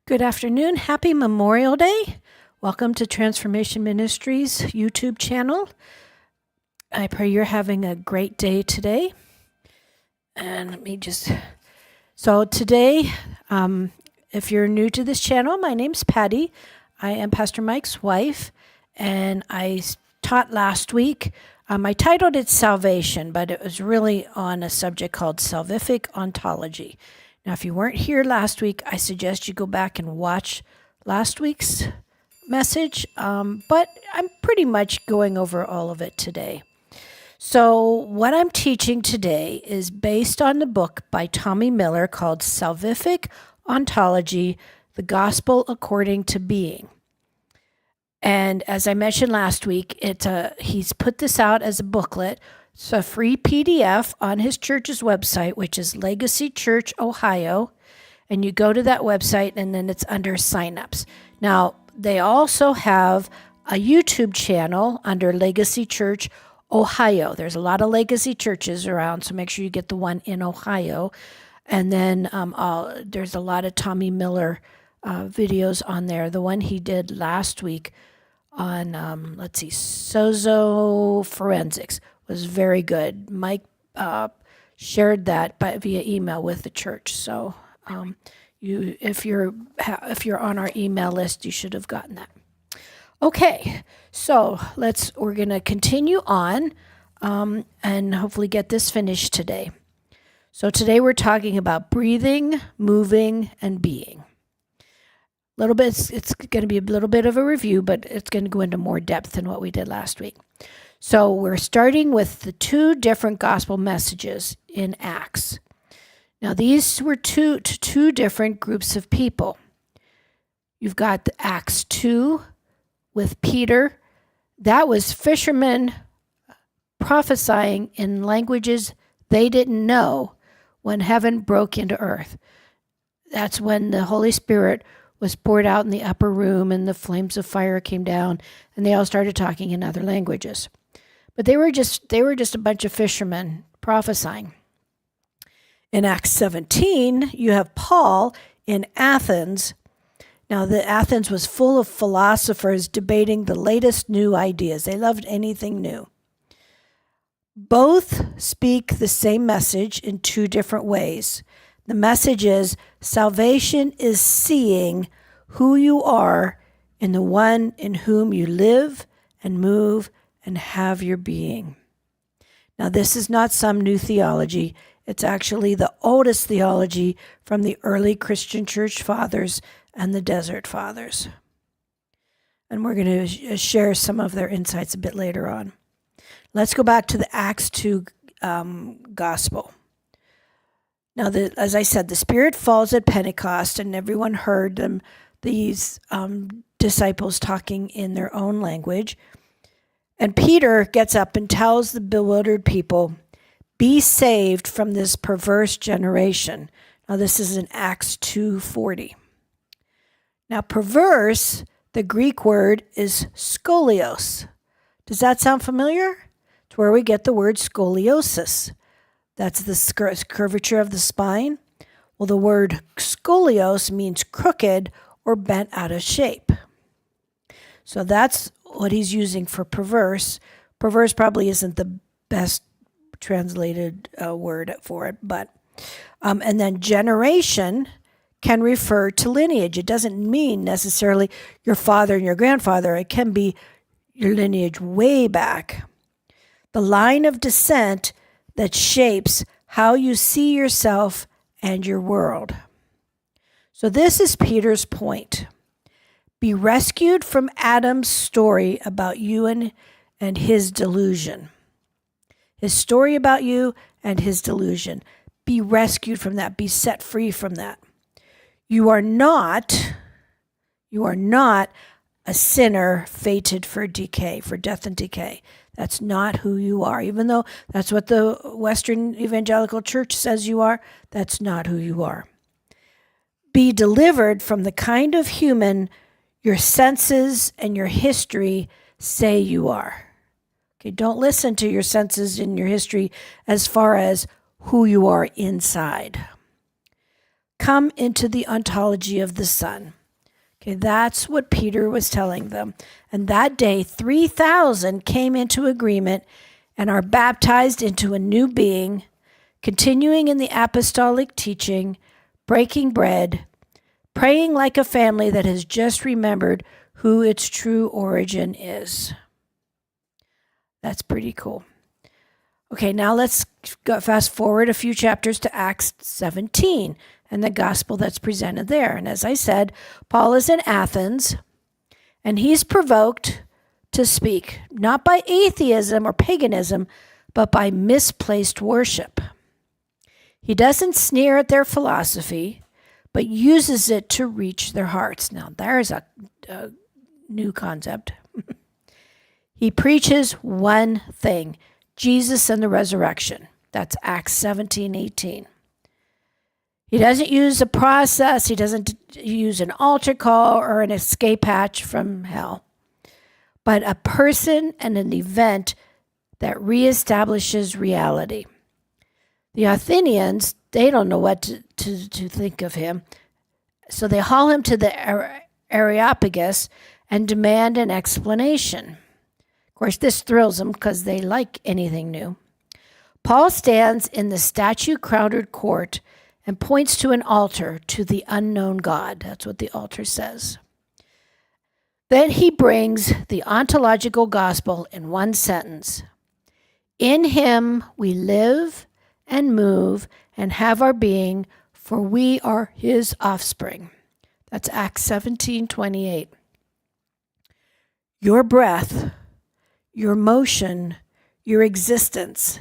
Good afternoon. Happy Memorial Day. Welcome to Transformation Ministries YouTube channel. I pray you're having a great day today. And so today, if you're new to this channel, my name's Patty. I am Pastor Mike's wife, and I taught last week. I titled it Salvation, but it was really on a subject called Salvific Ontology. Now, if you weren't here last week, I suggest you go back and watch last week's message, but I'm pretty much going over all of it today. So what I'm teaching today is based on the book by Tommy Miller called Salvific Ontology, The Gospel According to Being. And as I mentioned last week, he's put this out as a booklet. It's a free PDF on his church's website, which is Legacy Church, Ohio. And you go to that website, and then it's under signups. Now, they also have a YouTube channel under Legacy Church, Ohio. There's a lot of Legacy churches around, so make sure you get the one in Ohio. And then there's a lot of Tommy Miller videos on there. The one he did last week on, Sozo Forensics was very good. Mike shared that via email with the church. So if you're on our email list, you should have gotten that. Okay, so we're going to continue on and hopefully get this finished today. So today we're talking about breathing, moving, and being. It's going to be a little bit of a review, but it's going to go into more depth than what we did last week. So we're starting with the two different gospel messages in Acts. Now these were two different groups of people. You've got the Acts 2 with Peter. That was fishermen prophesying in languages they didn't know when heaven broke into earth. That's when the Holy Spirit was poured out in the upper room and the flames of fire came down and they all started talking in other languages. But they were just a bunch of fishermen prophesying. In Acts 17, you have Paul in Athens. Now, Athens was full of philosophers debating the latest new ideas. They loved anything new. Both speak the same message in two different ways. The message is salvation is seeing who you are in the one in whom you live and move and have your being. Now, this is not some new theology. It's actually the oldest theology from the early Christian church fathers and the desert fathers. And we're going to share some of their insights a bit later on. Let's go back to the Acts 2 gospel. Now, as I said, the Spirit falls at Pentecost, and everyone heard these disciples talking in their own language. And Peter gets up and tells the bewildered people, be saved from this perverse generation. Now, this is in Acts 2:40. Now, perverse, the Greek word is scolios. Does that sound familiar? It's where we get the word scoliosis. That's the curvature of the spine. Well, the word scolios means crooked or bent out of shape. So that's what he's using for perverse. Perverse probably isn't the best translated word for it, but and then generation can refer to lineage. It doesn't mean necessarily your father and your grandfather. It can be your lineage way back. The line of descent that shapes how you see yourself and your world. So this is Peter's point. Be rescued from Adam's story about you and his delusion. His story about you and his delusion. Be rescued from that. Be set free from that. You are not a sinner fated for decay, for death and decay. That's not who you are. Even though that's what the Western Evangelical Church says you are, that's not who you are. Be delivered from the kind of human your senses and your history say you are. Okay, don't listen to your senses and your history as far as who you are inside. come into the ontology of the Son. Okay, that's what Peter was telling them. And that day, 3,000 came into agreement and are baptized into a new being, continuing in the apostolic teaching, breaking bread, praying like a family that has just remembered who its true origin is. That's pretty cool. Okay, now let's go fast forward a few chapters to Acts 17 and the gospel that's presented there. And as I said, Paul is in Athens, and he's provoked to speak, not by atheism or paganism, but by misplaced worship. He doesn't sneer at their philosophy, but uses it to reach their hearts. Now, there's a new concept. He preaches one thing, Jesus and the resurrection. That's Acts 17:18. He doesn't use a process. He doesn't use an altar call or an escape hatch from hell, but a person and an event that reestablishes reality. The Athenians, they don't know what to think of him, so they haul him to the Areopagus and demand an explanation. Of course, this thrills them because they like anything new. Paul stands in the statue-crowded court and points to an altar to the unknown God. That's what the altar says. Then he brings the ontological gospel in one sentence. In him we live and move and have our being, for we are his offspring. That's Acts 17:28. Your breath, your motion, your existence,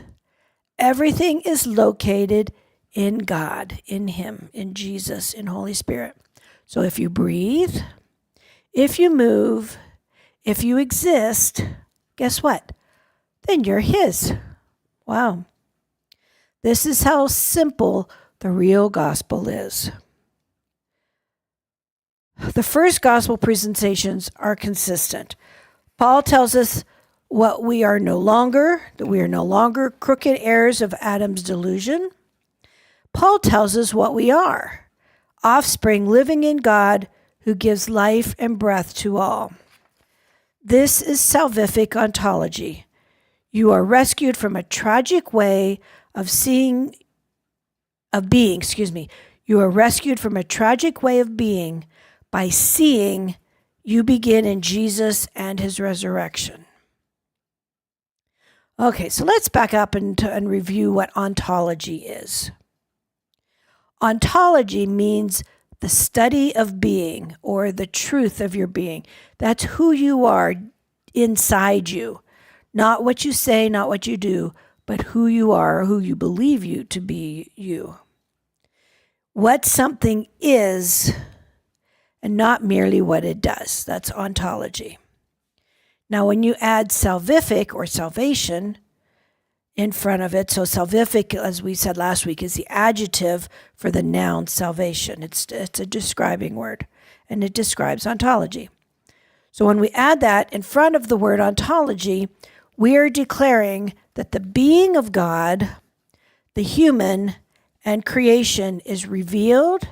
everything is located in God, in him, in Jesus, in Holy Spirit. So if you breathe, if you move, if you exist, guess what? Then you're his. Wow. This is how simple the real gospel is. The first gospel presentations are consistent. Paul tells us that we are no longer crooked heirs of Adam's delusion. Paul tells us what we are, offspring living in God who gives life and breath to all. This is salvific ontology. You are rescued from a tragic way of being. You are rescued from a tragic way of being by seeing you begin in Jesus and his resurrection. Okay, so let's back up and review what ontology is. Ontology means the study of being, or the truth of your being. That's who you are inside you. Not what you say, not what you do, but who you are, who you believe you to be you. What something is, and not merely what it does. That's ontology. Now, when you add salvific or salvation in front of it, so salvific, as we said last week, is the adjective for the noun salvation. It's a describing word, and it describes ontology. So when we add that in front of the word ontology, we are declaring that the being of God, the human, and creation is revealed,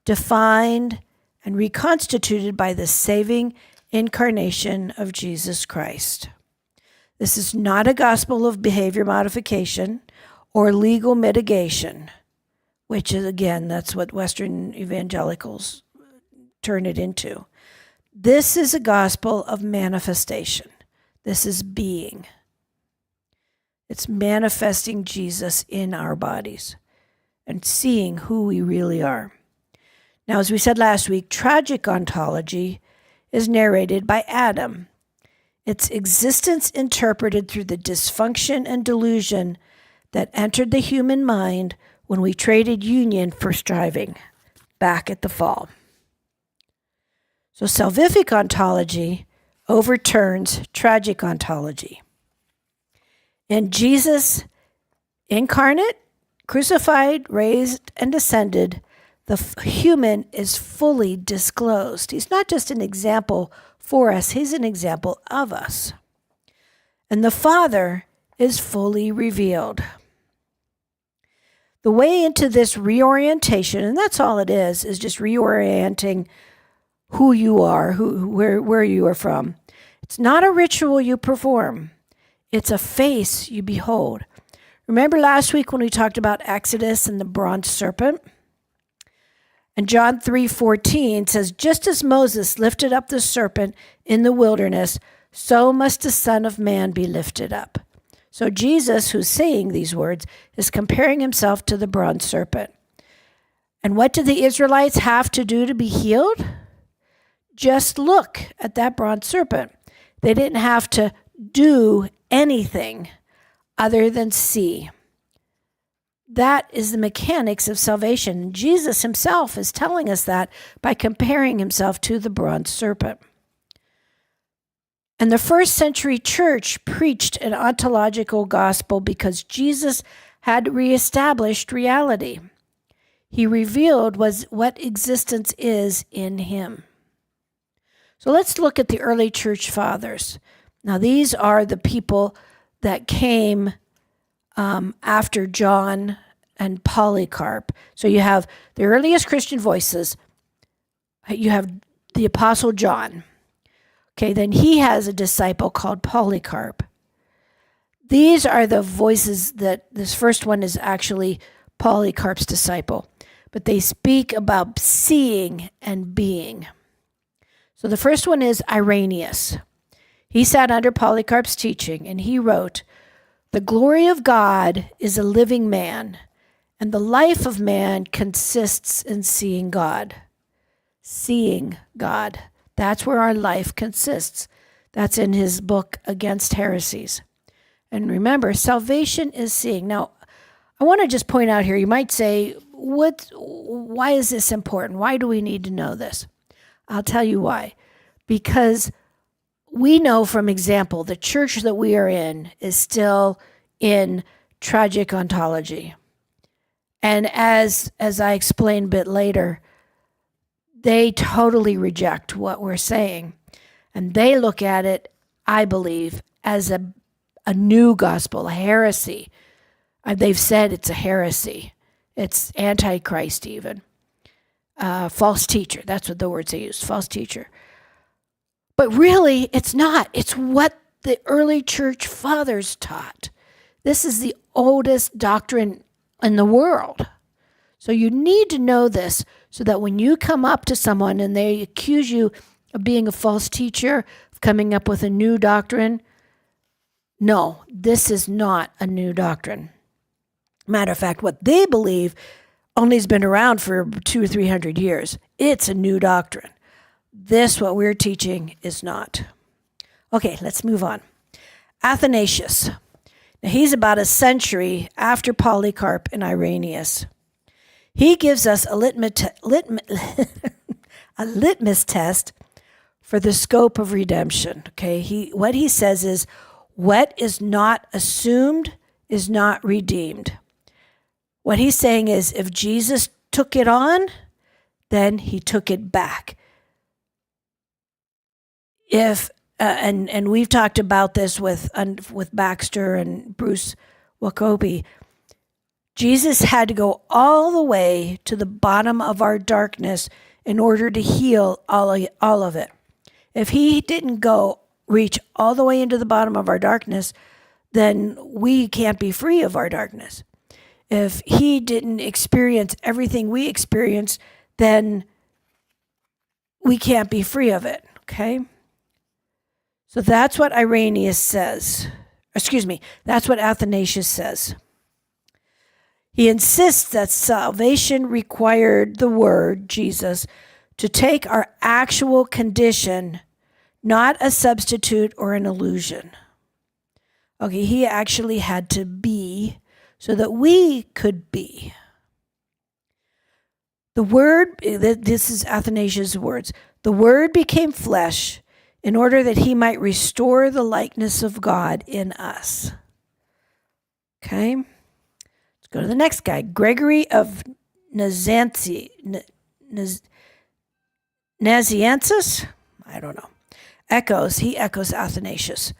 defined, and reconstituted by the saving incarnation of Jesus Christ. This is not a gospel of behavior modification or legal mitigation, which is, again, that's what Western evangelicals turn it into. This is a gospel of manifestation. This is being. It's manifesting Jesus in our bodies and seeing who we really are. Now, as we said last week, tragic ontology is narrated by Adam. Its existence interpreted through the dysfunction and delusion that entered the human mind when we traded union for striving back at the fall. So salvific ontology overturns tragic ontology. In Jesus incarnate, crucified, raised, and ascended, the human is fully disclosed. He's not just an example for us, he's an example of us. And the Father is fully revealed. The way into this reorientation, and that's all it is just reorienting who you are, where you are from. It's not a ritual you perform. It's a face you behold. Remember last week when we talked about Exodus and the bronze serpent? And John 3:14 says, just as Moses lifted up the serpent in the wilderness, so must the Son of Man be lifted up. So Jesus, who's saying these words, is comparing himself to the bronze serpent. And what did the Israelites have to do to be healed? Just look at that bronze serpent. They didn't have to do anything other than see. That is the mechanics of salvation. Jesus himself is telling us that by comparing himself to the bronze serpent. And the first century church preached an ontological gospel because Jesus had reestablished reality. He revealed what existence is in him. So let's look at the early church fathers. Now, these are the people that came after John and Polycarp. So you have the earliest Christian voices. You have the Apostle John. Okay, then he has a disciple called Polycarp. These are the voices that this first one is actually Polycarp's disciple, but they speak about seeing and being. So the first one is Irenaeus. He sat under Polycarp's teaching and he wrote, "The glory of God is a living man, and the life of man consists in seeing God." Seeing God. That's where our life consists. That's in his book, Against Heresies. And remember, salvation is seeing. Now, I want to just point out here, you might say, why is this important? Why do we need to know this? I'll tell you why. Because we know from example, the church that we are in is still in tragic ontology. And as I explain a bit later, they totally reject what we're saying. And they look at it, I believe, as a new gospel, a heresy. They've said it's a heresy. It's antichrist even. False teacher. That's what the words they use, false teacher. But really, it's not. It's what the early church fathers taught. This is the oldest doctrine in the world. So you need to know this so that when you come up to someone and they accuse you of being a false teacher, of coming up with a new doctrine, no, this is not a new doctrine. Matter of fact, what they believe only has been around for 200 or 300 years. It's a new doctrine. This, what we're teaching, is not. Okay, let's move on. Athanasius. Now, he's about a century after Polycarp and Irenaeus. He gives us a litmus test for the scope of redemption. Okay, what he says is, what is not assumed is not redeemed. What he's saying is, if Jesus took it on, then he took it back. If and we've talked about this with Baxter and Bruce Wakobi. Jesus had to go all the way to the bottom of our darkness in order to heal all of it. If he didn't reach all the way into the bottom of our darkness, then we can't be free of our darkness. If he didn't experience everything we experience, then we can't be free of it, okay? So that's what Irenaeus says. That's what Athanasius says. He insists that salvation required the Word, Jesus, to take our actual condition, not a substitute or an illusion. Okay, he actually had to be so that we could be. The Word, this is Athanasius' words, the Word became flesh in order that he might restore the likeness of God in us. Okay, let's go to the next guy, Gregory of Nazianzus. I don't know. He echoes Athanasius.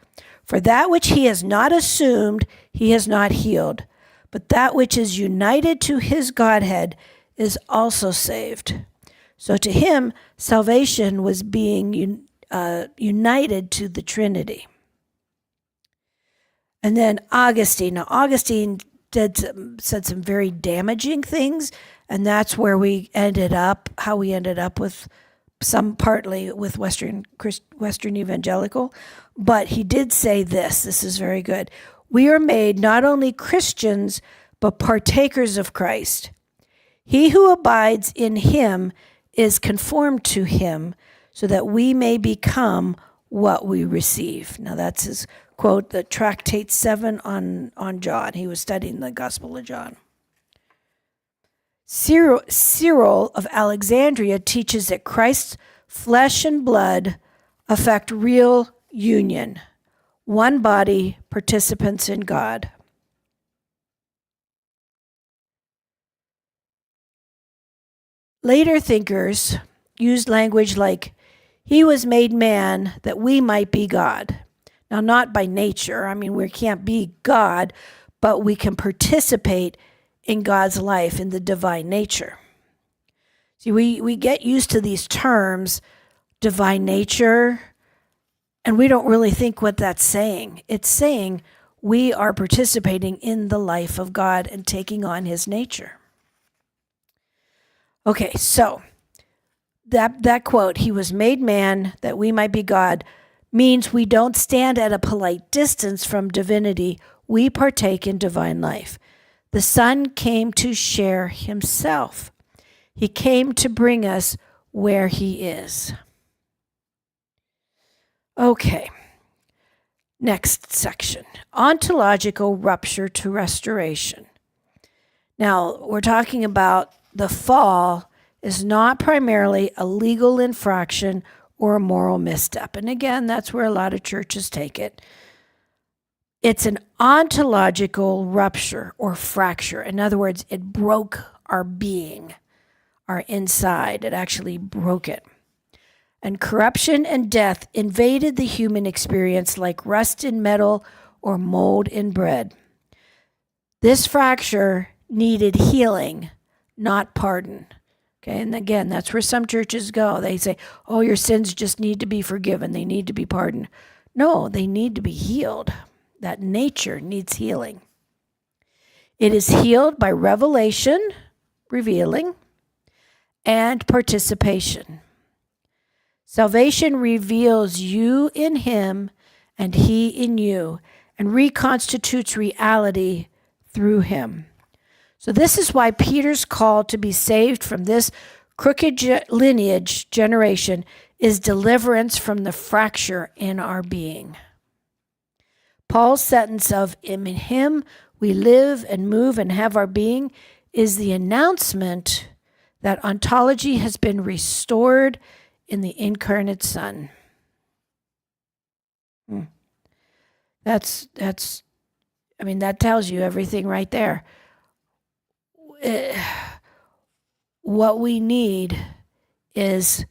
For that which he has not assumed, he has not healed. but that which is united to his Godhead is also saved. So to him, salvation was being united to the Trinity. And then Augustine. Now, Augustine said some very damaging things, and that's where we ended up, how we ended up with partly with Western Evangelical. But he did say this is very good. We are made not only Christians, but partakers of Christ. He who abides in him is conformed to him, so that we may become what we receive. Now that's his quote, the Tractate 7 on John. He was studying the Gospel of John. Cyril of Alexandria teaches that Christ's flesh and blood affect real union, one body, participants in God. Later thinkers used language like, he was made man that we might be God. Now, not by nature. I mean, we can't be God, but we can participate in God's life, in the divine nature. See, we get used to these terms, divine nature, and we don't really think what that's saying. It's saying we are participating in the life of God and taking on his nature. Okay, so that quote, he was made man that we might be God, means we don't stand at a polite distance from divinity. We partake in divine life. The Son came to share himself. He came to bring us where he is. Okay, next section. Ontological rupture to restoration. Now, we're talking about the fall is not primarily a legal infraction or a moral misstep. And again, that's where a lot of churches take it. It's an ontological rupture or fracture. In other words, it broke our being, our inside. It actually broke it. And corruption and death invaded the human experience like rust in metal or mold in bread. This fracture needed healing, not pardon. Okay, and again, that's where some churches go. They say, oh, your sins just need to be forgiven. They need to be pardoned. No, they need to be healed. That nature needs healing. It is healed by revelation, revealing, and participation. Salvation reveals you in him and he in you, and reconstitutes reality through him. So this is why Peter's call to be saved from this crooked lineage generation is deliverance from the fracture in our being. Paul's sentence of, in him we live and move and have our being, is the announcement that ontology has been restored in the incarnate Son. That tells you everything right there. What we need is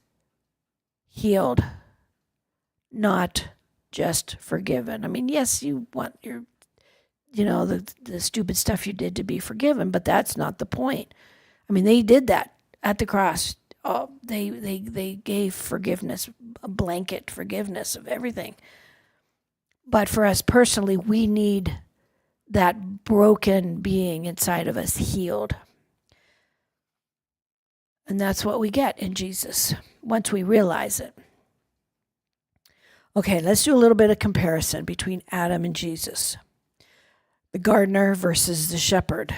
healed, not just forgiven. I mean, yes, you want your, the stupid stuff you did to be forgiven, but that's not the point. I mean, they did that at the cross. Oh, they gave forgiveness, a blanket forgiveness of everything. But for us personally, we need that broken being inside of us healed. And that's what we get in Jesus once we realize it. Okay, let's do a little bit of comparison between Adam and Jesus. The gardener versus the shepherd.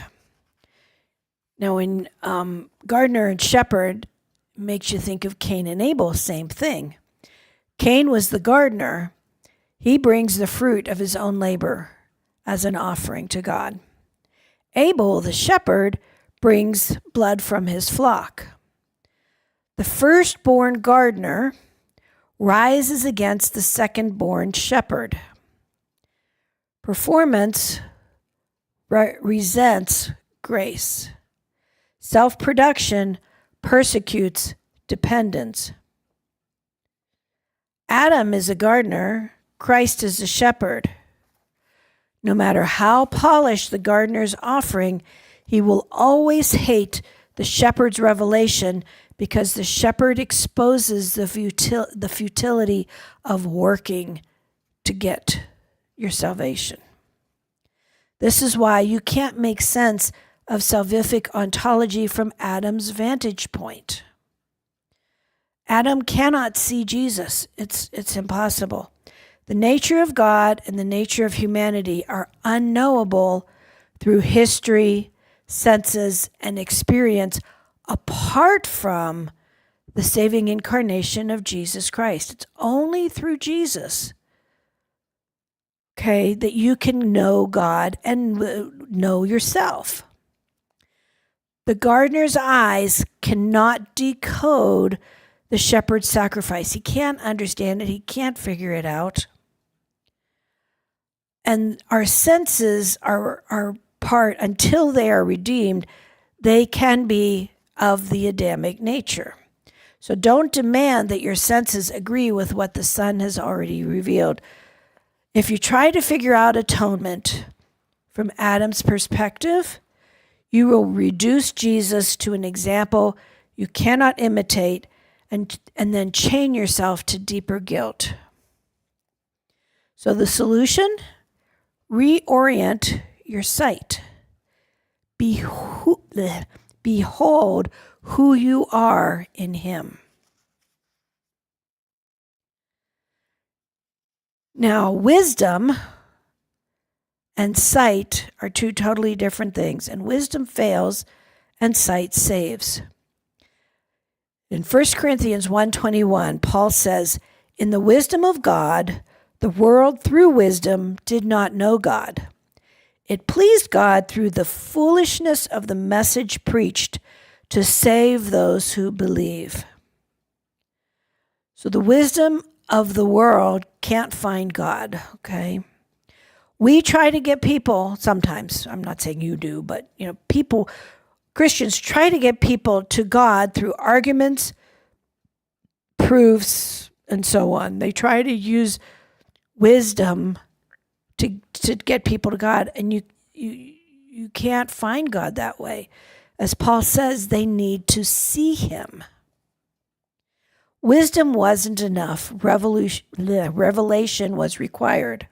Now, in gardener and shepherd makes you think of Cain and Abel, same thing. Cain was the gardener. He brings the fruit of his own labor as an offering to God. Abel, the shepherd, brings blood from his flock. The firstborn gardener rises against the secondborn shepherd. Performance resents grace. Self-production persecutes dependence. Adam is a gardener. Christ is a shepherd. No matter how polished the gardener's offering, he will always hate the shepherd's revelation because the shepherd exposes the futility of working to get your salvation. This is why you can't make sense of salvific ontology from Adam's vantage point. Adam cannot see Jesus. It's impossible. The nature of God and the nature of humanity are unknowable through history, senses, and experience apart from the saving incarnation of Jesus Christ. It's only through Jesus, okay, that you can know God and know yourself. The gardener's eyes cannot decode the shepherd's sacrifice. He can't understand it. He can't figure it out. And our senses are part, until they are redeemed, they can be of the Adamic nature. So don't demand that your senses agree with what the Son has already revealed. If you try to figure out atonement from Adam's perspective, you will reduce Jesus to an example you cannot imitate and then chain yourself to deeper guilt. So the solution? Reorient your sight. Behold who you are in Him. Now, wisdom and sight are two totally different things, and wisdom fails and sight saves. In 1 Corinthians 1:21, Paul says, "In the wisdom of God, the world through wisdom did not know God. It pleased God through the foolishness of the message preached to save those who believe." So the wisdom of the world can't find God, okay? We try to get people, sometimes, I'm not saying you do, but people, Christians try to get people to God through arguments, proofs, and so on. They try to use wisdom to get people to God, and you can't find God that way. As Paul says, they need to see Him. Wisdom wasn't enough. Revelation was required.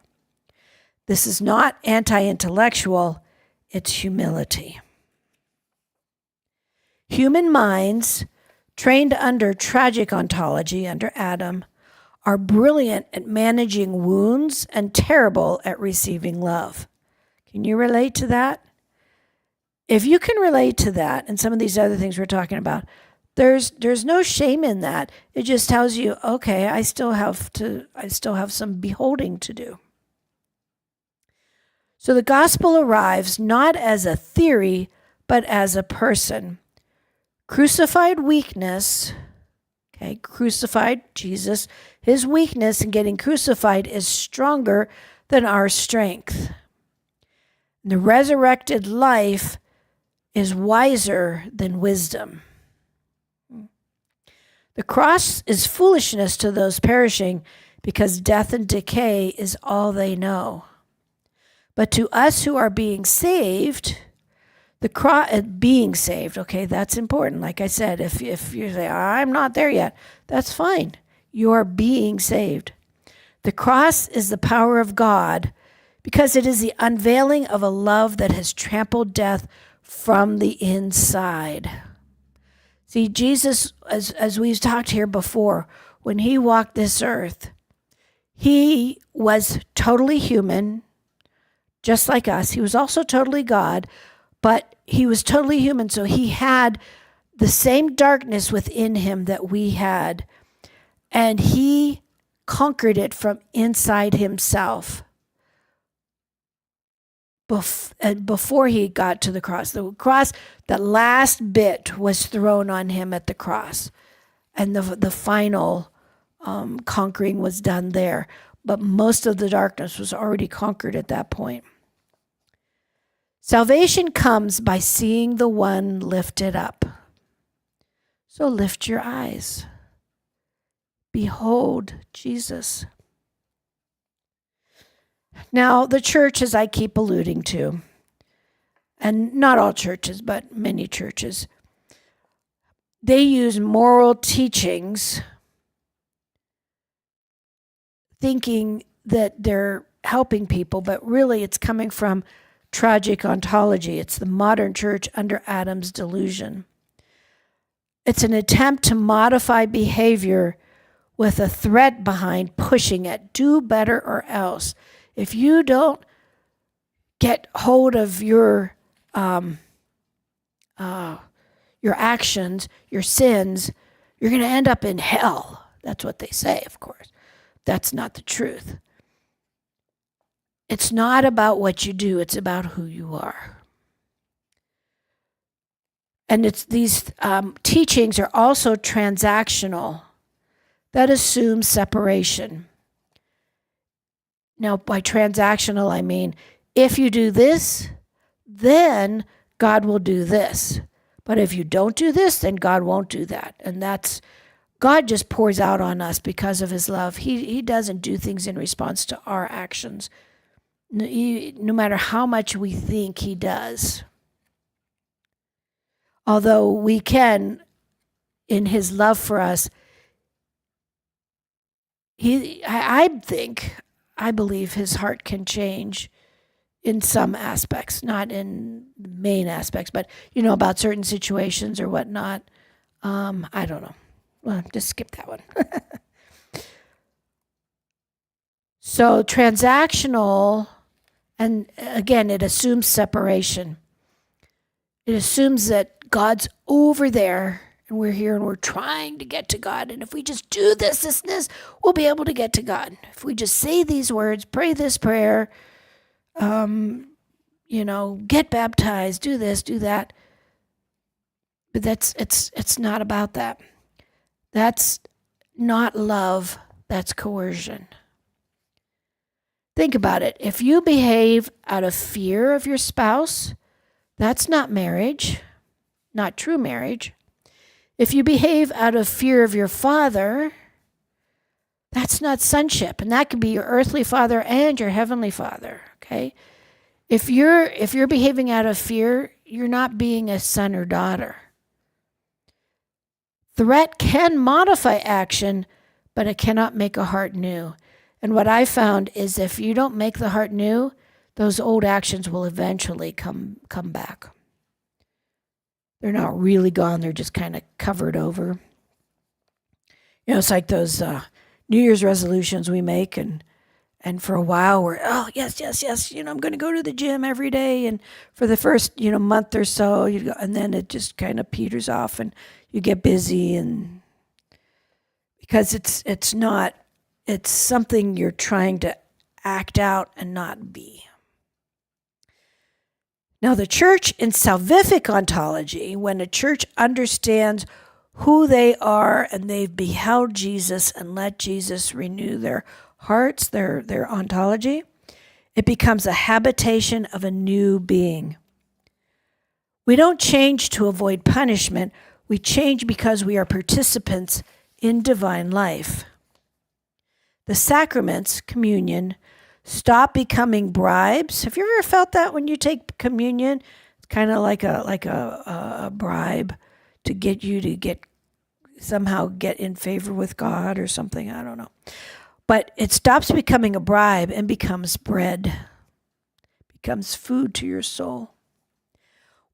This is not anti-intellectual, it's humility. Human minds, trained under tragic ontology, under Adam, are brilliant at managing wounds and terrible at receiving love. Can you relate to that? If you can relate to that and some of these other things we're talking about, there's no shame in that. It just tells you, okay, I still have some beholding to do. So the gospel arrives not as a theory, but as a person. Crucified weakness, okay, crucified Jesus, His weakness in getting crucified is stronger than our strength. The resurrected life is wiser than wisdom. The cross is foolishness to those perishing because death and decay is all they know. But to us who are being saved, the cross, being saved, okay, that's important. Like I said, if you say, I'm not there yet, that's fine. You are being saved. The cross is the power of God because it is the unveiling of a love that has trampled death from the inside. See, Jesus, as we've talked here before, when He walked this earth, He was totally human, just like us. He was also totally God, but He was totally human, so He had the same darkness within Him that we had, and He conquered it from inside Himself before He got to the cross. The cross, the last bit was thrown on Him at the cross, and the final conquering was done there, but most of the darkness was already conquered at that point. Salvation comes by seeing the one lifted up. So lift your eyes. Behold Jesus. Now, the church, as I keep alluding to, and not all churches, but many churches, they use moral teachings thinking that they're helping people, but really it's coming from tragic ontology. It's the modern church under Adam's delusion. It's an attempt to modify behavior with a threat behind pushing it. Do better or else. If you don't get hold of your actions, your sins, you're going to end up in hell. That's what they say, of course. That's not the truth. It's not about what you do, it's about who you are. And it's these teachings are also transactional. That assumes separation. Now, by transactional, I mean, if you do this, then God will do this. But if you don't do this, then God won't do that. And that's, God just pours out on us because of his love. He doesn't do things in response to our actions, no matter how much we think he does. Although we can, in his love for us, I believe his heart can change in some aspects, not in the main aspects, but, about certain situations or whatnot. I don't know. Well, just skip that one. So transactional, and again, it assumes separation. It assumes that God's over there and we're here and we're trying to get to God. And if we just do this, we'll be able to get to God. If we just say these words, pray this prayer, get baptized, do this, do that. But it's not about that. That's not love, that's coercion. Think about it. If you behave out of fear of your spouse, that's not marriage, not true marriage. If you behave out of fear of your father, that's not sonship. And that could be your earthly father and your heavenly father, okay? If you're behaving out of fear, you're not being a son or daughter. Threat can modify action, but it cannot make a heart new. And what I found is if you don't make the heart new, those old actions will eventually come back. They're not really gone. They're just kind of covered over. It's like those New Year's resolutions we make, and for a while we're, yes, I'm going to go to the gym every day, and for the first month or so, and then it just kind of peters off, and you get busy, and because it's something you're trying to act out and not be. Now, the church in Salvific Ontology, when a church understands who they are and they've beheld Jesus and let Jesus renew their hearts, their ontology, it becomes a habitation of a new being. We don't change to avoid punishment. We change because we are participants in divine life. The sacraments, communion, stop becoming bribes. Have you ever felt that when you take communion? It's kind of like a bribe to get you to somehow get in favor with God or something. I don't know. But it stops becoming a bribe and becomes bread, becomes food to your soul.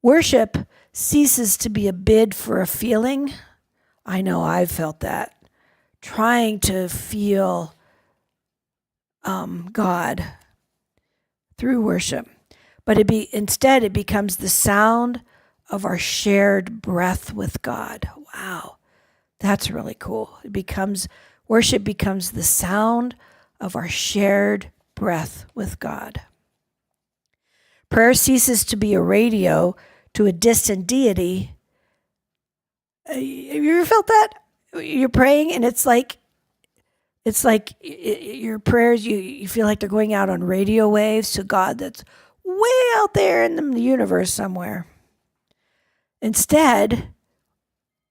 Worship ceases to be a bid for a feeling. I know I've felt that. Trying to feel God through worship. But instead it becomes the sound of our shared breath with God. Wow, that's really cool. Worship becomes the sound of our shared breath with God. Prayer ceases to be a radio to a distant deity. Have you ever felt that? You're praying and it's like your prayers, you feel like they're going out on radio waves to God that's way out there in the universe somewhere. Instead,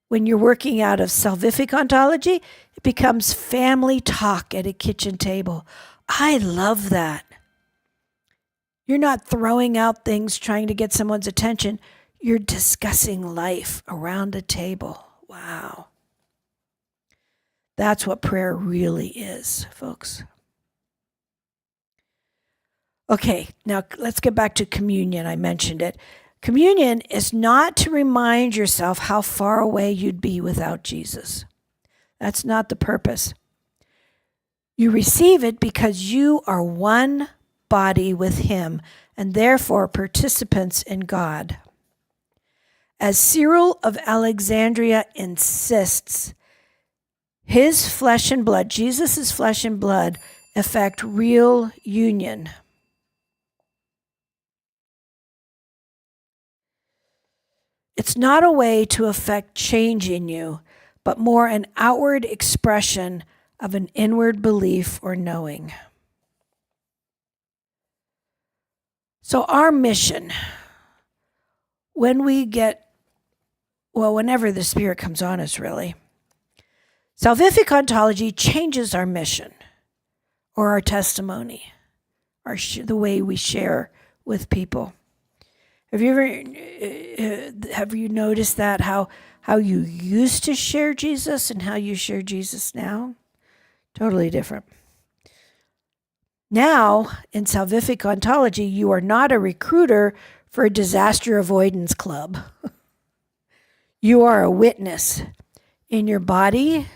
when you're working out of Salvific Ontology, it becomes family talk at a kitchen table. I love that. You're not throwing out things trying to get someone's attention. You're discussing life around a table. Wow. That's what prayer really is, folks. Okay, now let's get back to communion. I mentioned it. Communion is not to remind yourself how far away you'd be without Jesus. That's not the purpose. You receive it because you are one body with him and therefore participants in God. As Cyril of Alexandria insists, his flesh and blood, Jesus' flesh and blood, affect real union. It's not a way to affect change in you, but more an outward expression of an inward belief or knowing. So our mission, whenever the Spirit comes on us, really, Salvific Ontology changes our mission or our testimony, the way we share with people. Have you noticed that, how you used to share Jesus and how you share Jesus now? Totally different. Now, in Salvific Ontology, you are not a recruiter for a disaster avoidance club. You are a witness in your body,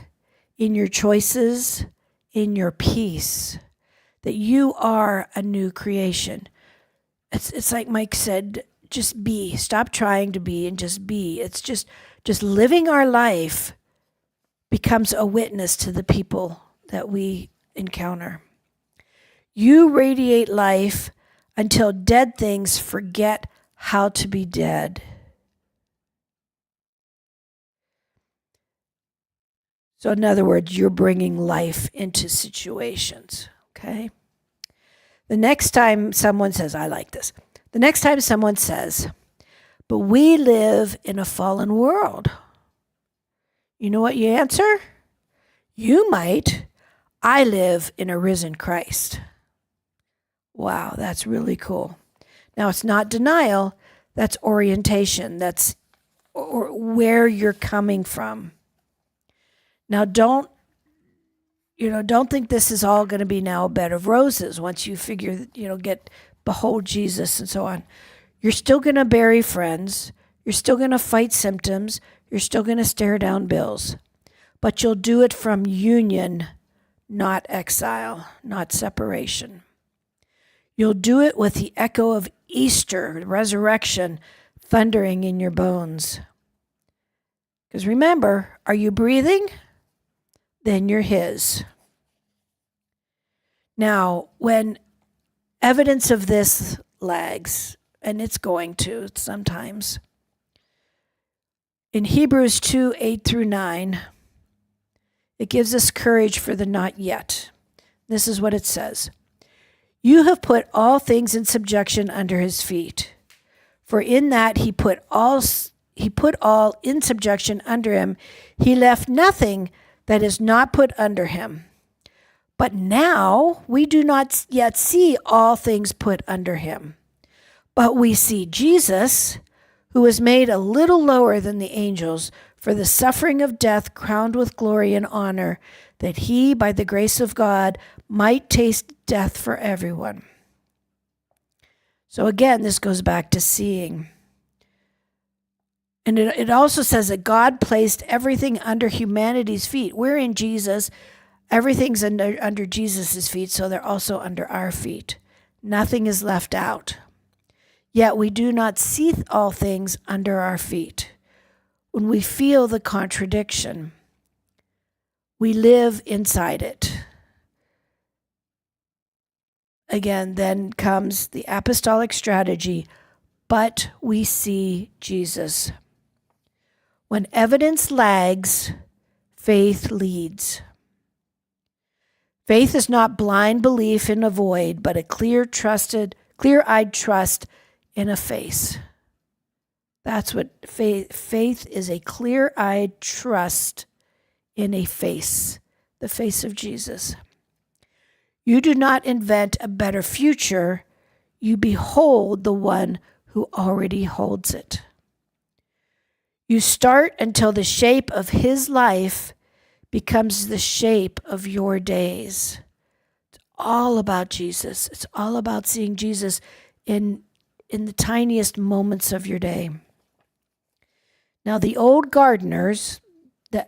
in your choices, in your peace, that you are a new creation. It's like Mike said, just be. Stop trying to be and just be. It's just living our life becomes a witness to the people that we encounter. You radiate life until dead things forget how to be dead. So in other words, you're bringing life into situations, okay? The next time someone says, I like this. The next time someone says, but we live in a fallen world. You know what you answer? You might. I live in a risen Christ. Wow, that's really cool. Now, it's not denial. That's orientation. That's where you're coming from. Now, don't think this is all going to be now a bed of roses once you figure, behold Jesus and so on. You're still going to bury friends. You're still going to fight symptoms. You're still going to stare down bills. But you'll do it from union, not exile, not separation. You'll do it with the echo of Easter, resurrection, thundering in your bones. Because remember, are you breathing? Then you're his. Now, when evidence of this lags, and it's going to sometimes, in Hebrews 2:8-9, it gives us courage for the not yet. This is what it says. You have put all things in subjection under his feet. For in that he put all in subjection under him. He left nothing that is not put under him. But now we do not yet see all things put under him. But we see Jesus, who was made a little lower than the angels for the suffering of death, crowned with glory and honor, that he, by the grace of God, might taste death for everyone. So again, this goes back to seeing. And it also says that God placed everything under humanity's feet. We're in Jesus. Everything's under Jesus' feet, so they're also under our feet. Nothing is left out. Yet we do not see all things under our feet. When we feel the contradiction, we live inside it. Again, then comes the apostolic strategy, but we see Jesus. When evidence lags, faith leads. Faith is not blind belief in a void, but a clear-eyed trust in a face. That's what faith is, a clear-eyed trust in a face, the face of Jesus. You do not invent a better future, you behold the one who already holds it. You start until the shape of his life becomes the shape of your days. It's all about Jesus. It's all about seeing Jesus in the tiniest moments of your day. Now, the old gardeners, the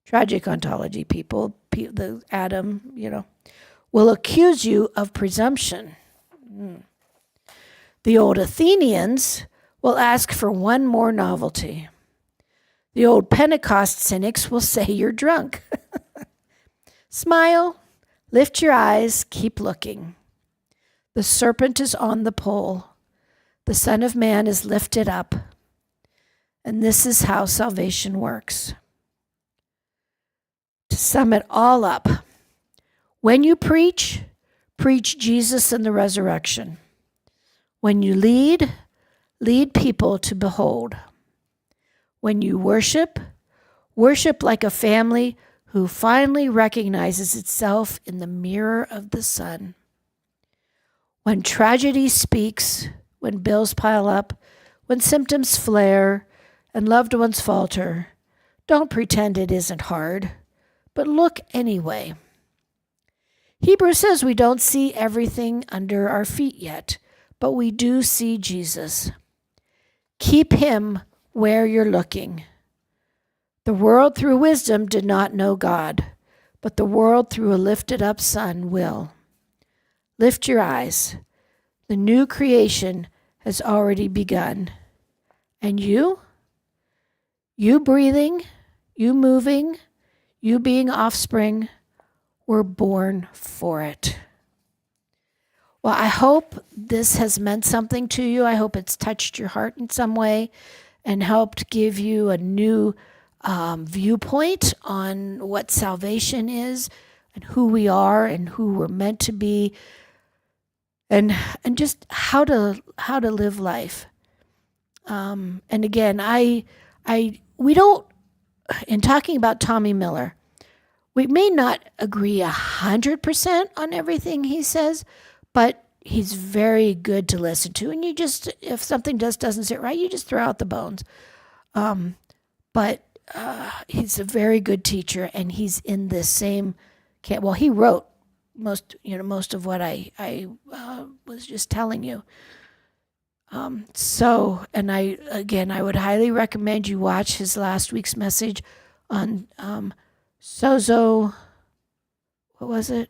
tragic ontology people, the Adam, will accuse you of presumption. The old Athenians will ask for one more novelty. The old Pentecost cynics will say you're drunk. Smile, lift your eyes, keep looking. The serpent is on the pole. The Son of Man is lifted up. And this is how salvation works. To sum it all up, when you preach Jesus and the resurrection. When you lead people to behold. When you worship like a family who finally recognizes itself in the mirror of the Son. When tragedy speaks, when bills pile up, when symptoms flare and loved ones falter, don't pretend it isn't hard, but look anyway. Hebrews says we don't see everything under our feet yet, but we do see Jesus. Keep him where you're looking. The world through wisdom did not know God, but the world through a lifted up Son will. Lift your eyes. The new creation has already begun. And you breathing, you moving, you being offspring, were born for it. Well, I hope this has meant something to you. I hope it's touched your heart in some way and helped give you a new viewpoint on what salvation is and who we are and who we're meant to be and just how to live life. And again, we don't, in talking about Tommy Miller, we may not agree 100% on everything he says, but he's very good to listen to. And you just, if something doesn't sit right, you just throw out the bones. But he's a very good teacher, and he's in this same camp. Well, he wrote most of what I was just telling you. And I would highly recommend you watch his last week's message on sozo, what was it?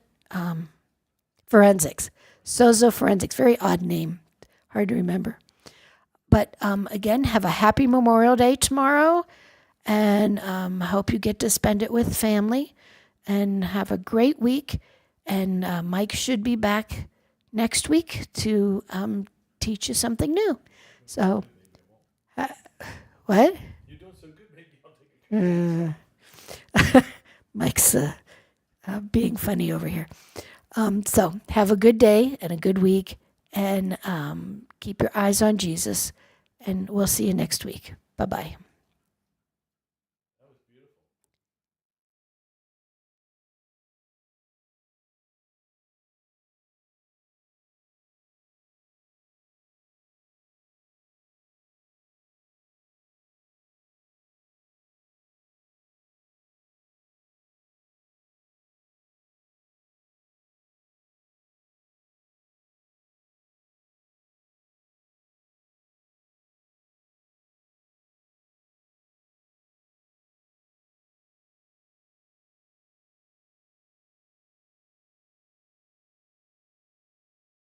Forensics. Sozo Forensics. Very odd name. Hard to remember. But again, have a happy Memorial Day tomorrow. And I hope you get to spend it with family. And have a great week. And Mike should be back next week to teach you something new. So, what? You're doing so good, maybe I'll take a Mike's being funny over here. So have a good day and a good week, and keep your eyes on Jesus, and we'll see you next week. Bye-bye.